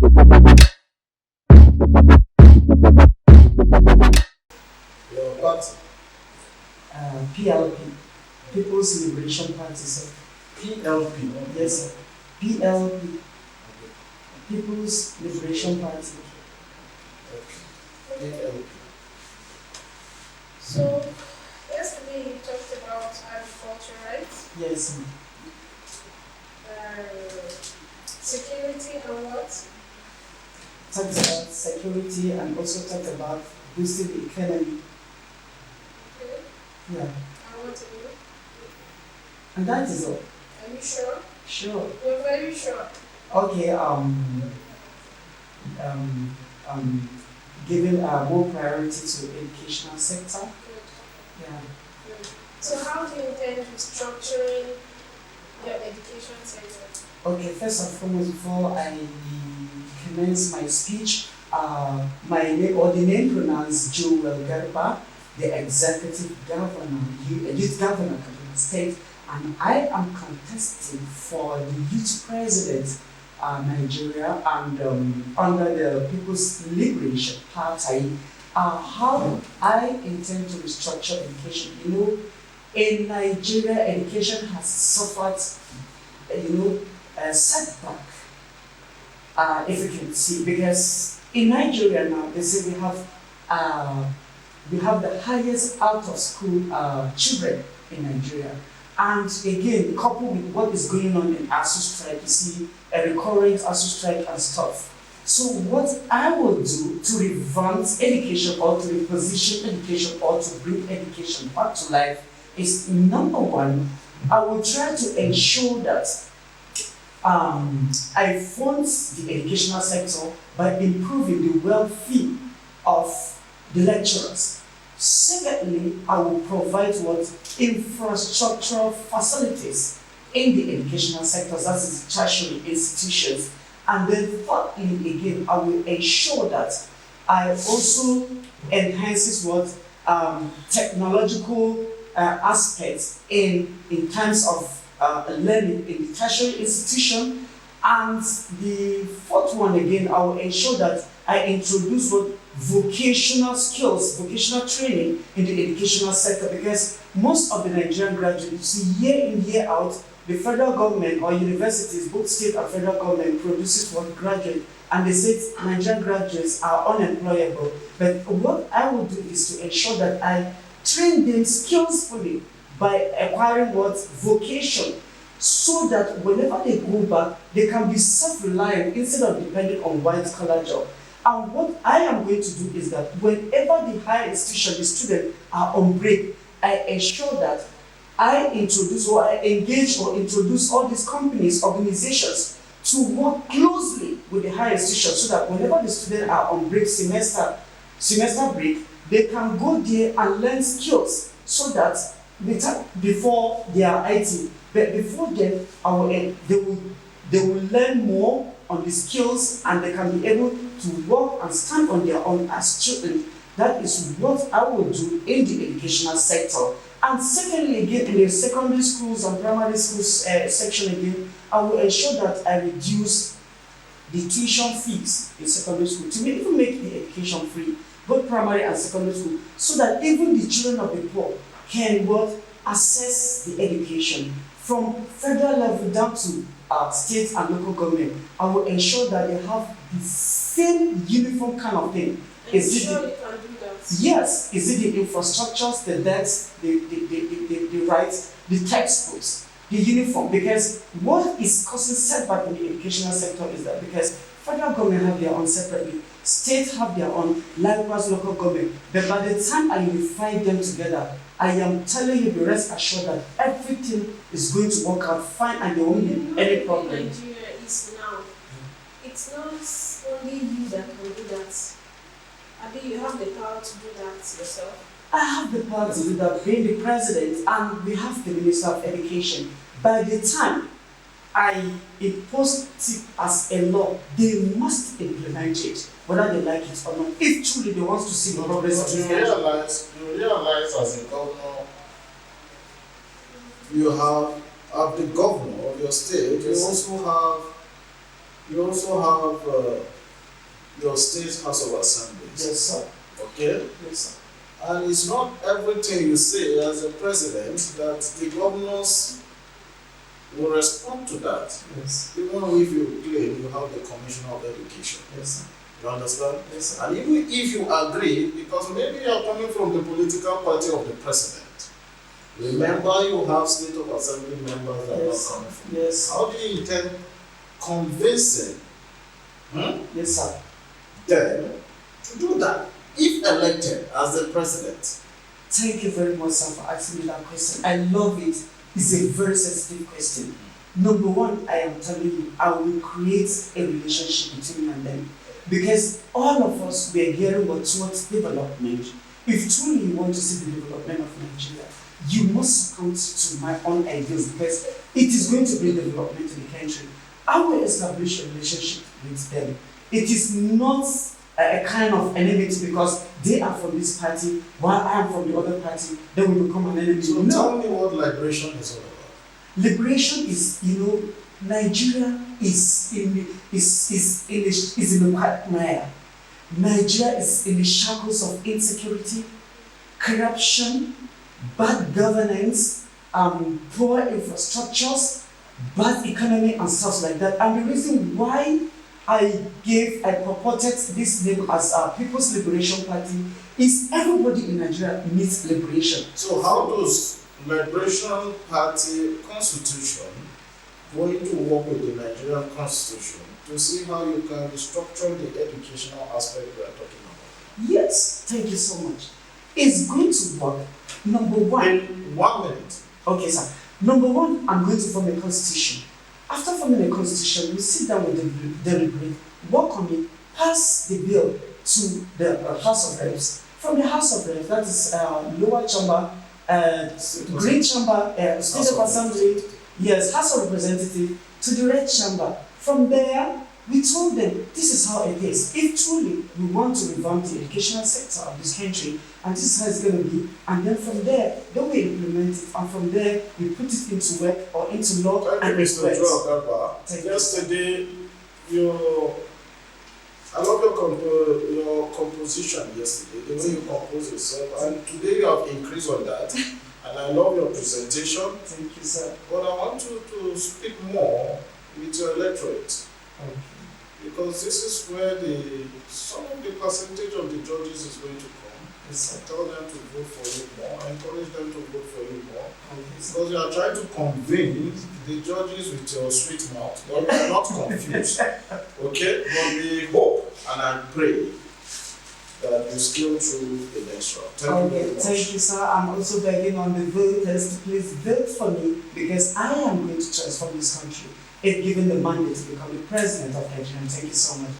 Your party. PLP, People's Liberation Party, sir. PLP. Yes, sir. PLP, People's Liberation Party. Okay. PLP. So, yesterday you talked about agriculture, right? Yes, sir. Security and what? Talked about security and also talked about boosting the economy. Okay. Yeah, And what again? and that is all. Are you sure? Sure. You're very sure. Okay. Um, um, Giving more priority to the educational sector. Good. Yeah. Good. So, how do you intend restructuring your education sector? Okay, first and foremost, before I commence my speech, my name or the name pronounced Joel Garba, the executive governor, youth governor of Kaduna State, and I am contesting for the youth president, Nigeria, and under the People's Liberation Party. How I intend to restructure education, in Nigeria, education has suffered, a setback, if you can see, because in Nigeria now they say we have the highest out of school children in Nigeria, and again coupled with what is going on in ASU strike, you see a recurrent ASU strike and stuff. So what I will do to revamp education or to reposition education or to bring education back to life is, number one, I will try to ensure that I fund the educational sector by improving the welfare of the lecturers. Secondly, I will provide what infrastructural facilities in the educational sectors, that is tertiary institutions. And then thirdly, again, I will ensure that I also enhances what technological aspects in terms of learning in the tertiary institution. And the fourth one again, I will ensure that I introduce what vocational skills, vocational training in the educational sector, because most of the Nigerian graduates, you see, year in, year out, the federal government or universities, both state and federal government, produces what graduate, and they say Nigerian graduates are unemployable. But what I will do is to ensure that I train them skillfully by acquiring what vocation, so that whenever they go back, they can be self-reliant instead of depending on white-collar job. And what I am going to do is that whenever the higher institution, the students are on break, I ensure that I introduce or I engage or introduce all these companies, organizations to work closely with the higher institution, so that whenever the students are on break, semester break, they can go there and learn skills, so that before their IT, but before then, they will learn more on the skills, and they can be able to work and stand on their own as children. That is what I will do in the educational sector. And secondly, again, in the secondary schools and primary schools section again, I will ensure that I reduce the tuition fees in secondary school to even make the education free, both primary and secondary school, so that even the children of the poor can access the education from federal level down to state and local government. I will ensure that they have the same uniform kind of thing. You can do that? Yes. Is it the infrastructures, the desks, the rights, the textbooks, the uniform? Because what is causing setback in the educational sector is that because federal government have their own separately, states have their own, likewise local government. But by the time I unify them together, I am telling you, be rest assured that everything is going to work out fine and there won't be any problem. Nigeria is now. It's not only you that can do that. Abi, you have the power to do that yourself. I have the power to do that, being the president, and we have the Minister of Education. By the time I impose it as a law, they must implement it, whether they like it or not. If truly they want to see the progress of You realize as a governor, you have the governor of your state, you also have You also have your state House of Assemblies. Yes, sir. Okay? Yes, sir. And it's not everything you say as a president that the governors will respond to that. Yes. Even if you claim you have the Commissioner of Education. Yes, sir. You understand? Yes, sir. And even if you agree, because maybe you are coming from the political party of the president, remember you have state of assembly members that Yes. are coming from. Yes. How do you intend convincing Yes, sir. them to do that if elected as the president? Thank you very much, sir, for asking me that question. I love it. It's a very sensitive question. Number one, I am telling you, I will create a relationship between me and them. Because all of us, we are gearing towards development. If truly you want to see the development of Nigeria, you must succumb to my own ideas because it is going to bring development to the country. I will establish a relationship with them. It is not a kind of enmity because they are from this party while I am from the other party, then we become an enemy. So No. tell me what liberation is all about. Liberation is, Nigeria is in a quagmire. Nigeria is in the shackles of insecurity, corruption, bad governance, poor infrastructures, bad economy, and stuff like that. And the reason why I purported this name as our People's Liberation Party is everybody in Nigeria needs liberation. So how does Liberation Party Constitution going to work with the Nigerian Constitution to see how you can restructure the educational aspect we are talking about? Yes, thank you so much. It's going to work. Number one. In 1 minute. Okay, sir. Number one, I'm going to form a constitution. After forming a constitution, we sit down with the deliberate, work on it, pass the bill to the House of Reps. From the House of Reps, that is lower chamber, green chamber, state of assembly, yes, House of Representatives, to the red chamber. From there, we told them this is how it is. If truly we want to revamp the educational sector of this country, and this is how it's going to be, and then from there, then we implement it, and from there, we put it into work or into law. Thank you, Mr. Joel Garba. Yesterday, I love your composition yesterday, the way you compose yourself, and today you have increased on that. And I love your presentation. Thank you, sir. But I want you to speak more with your electorate. Okay. Because this is where some of the percentage of the judges is going to come. Yes, sir. Tell them to vote for you more, encourage them to vote for you more. Okay, sir. Because you are trying to convince the judges with your sweet mouth, but you are not confused. Okay? But we hope and I pray that you scale through the next round. Thank you very much. Thank you, sir. I'm also begging on the voters to please vote for me because I am going to transform this country if given the mandate to become the president of Nigeria. Thank you so much.